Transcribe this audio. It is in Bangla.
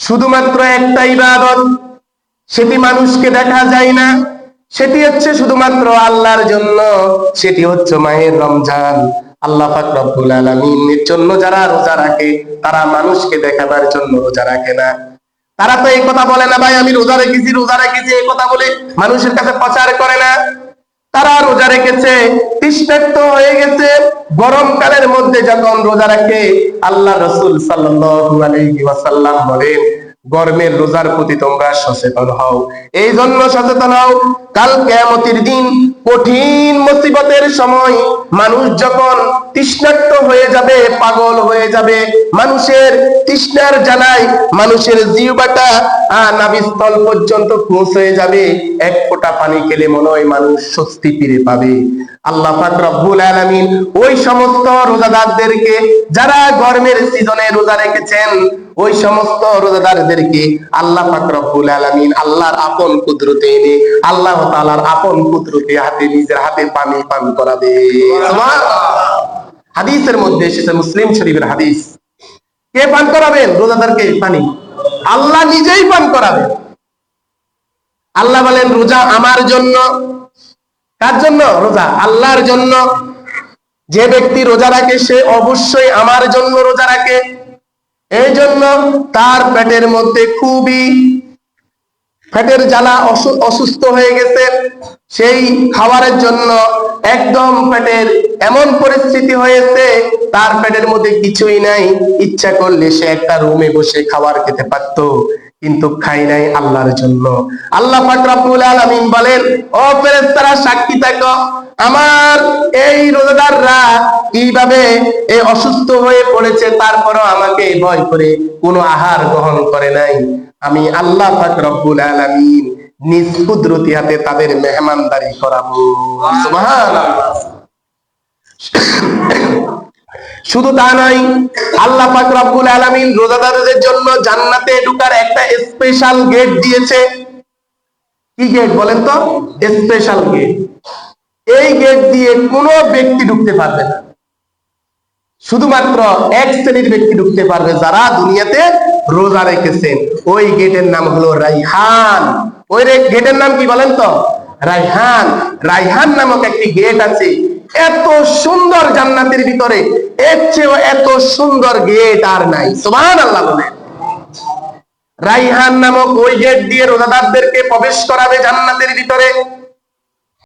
শুধুমাত্র একটা ইবাদত, সেটি মানুষকে দেখা যায় না, সেটি হচ্ছে শুধুমাত্র আল্লাহর জন্য, সেটি হচ্ছে মাহের রমজান। আল্লাহ পাক রব্বুল আলামিনের জন্য যারা রোজা রাখে তারা মানুষকে দেখাবার জন্য রোজা রাখে না। তারা তো এই কথা বলে না, ভাই আমি রোজা রেখেছি রোজা রেখেছি, এই কথা বলে মানুষের কাছে প্রচার করে না। তারা রোজা রেখেছে, তৃষ্ণার্ত হয়ে গেছে। গরমকালের মধ্যে যখন রোজা রাখে, আল্লাহ রাসূল সাল্লাল্লাহু আলাইহি ওয়াসাল্লাম বলেন, গরমের রোজার প্রতি তোমরা সচেতন হও। এই জন্য সচেতন হও, কাল কিয়ামতের দিন কঠিন মুসিবতের সময় মানুষ যখন তৃষ্ণার্ত হয়ে যাবে, পাগল হয়ে যাবে, মানুষের তৃষ্ণার জ্বালায় মানুষের জিহ্বাটা নাভিস্থল পর্যন্ত পৌঁছে যাবে, এক ফোঁটা পানি খেলে মনে হয় মানুষ স্বস্তি ফিরে পাবে। আল্লাহ পাক রব্বুল আলামিন ওই সমস্ত রোজাদারদেরকে যারা গরমের সিজনে রোজা রেখেছেন, ওই সমস্ত রোজাদারদেরকে আল্লাহ পাক রব্বুল আলামিন আল্লাহর আপন কুদরতে এনে আল্লাহ তাআলার আপন কুদরতে হাতে নিজের হাতে পানি পান করাবে। সুবহানাল্লাহ। হাদিসের মধ্যে এসেছে, মুসলিম শরীফের হাদিস, কে পান করাবেন রোজাদারকে পানি? আল্লাহ নিজেই পান করাবেন। আল্লাহ বলেন রোজা আমার জন্য। কার জন্য? রোজা আল্লাহর জন্য। যে ব্যক্তি রোজা রাখে সে অবশ্যই আমার জন্য রোজা রাখে। এই জন্য তার পেটের মধ্যে খুবই পেটের জ্বালা, অসুস্থ হয়ে গেছে, সেই খাবারের জন্য একদম পেটের এমন পরিস্থিতি হয়েছে তার পেটের মধ্যে কিছুই নাই, ইচ্ছা করলে সে একটা রুমে বসে খাবার খেতে পারতো, কিন্তু খাই নাই আল্লাহর জন্য। আল্লাহ পাক রব্বুল আলামিন বলেন, ও ফেরেশতারা সাক্ষী থাকো, আমার এই রোজাদাররা কিভাবে এই অসুস্থ হয়ে পড়েছে, তারপরও আমাকে ভয় করে কোনো আহার গ্রহণ করে নাই। আমি আল্লাহ পাক রব্বুল আলামিন নিজ কুদরতি হাতে তাদের মেহমানদারি করাবো। সুবহানাল্লাহ। শুধু তা নয়, আল্লাহ পাক রব্বুল আলামিন রোজাদারদের জন্য জান্নাতে ঢোকার একটা স্পেশাল গেট দিয়েছে। কি গেট বলেন তো? Special gate. এই গেট দিয়ে কোনো ব্যক্তি ঢুকতে পারবে না, শুধুমাত্র এক শ্রেণীর ব্যক্তি ঢুকতে পারবে, যারা দুনিয়াতে রোজা রেখেছেন। ওই গেটের নাম হলো রাইহান। ওই গেটের নাম কি বলেন তো? রাইহান। রাইহান নামক একটি গেট আছে। এত সুন্দর জান্নাতের ভিতরে, এর চেয়ে এত সুন্দর গেট আর নাই। সুবহানাল্লাহ বলেন। রাইহান নামক ওই গেট দিয়ে রোজাদারদেরকে প্রবেশ করাবে জান্নাতের ভিতরে।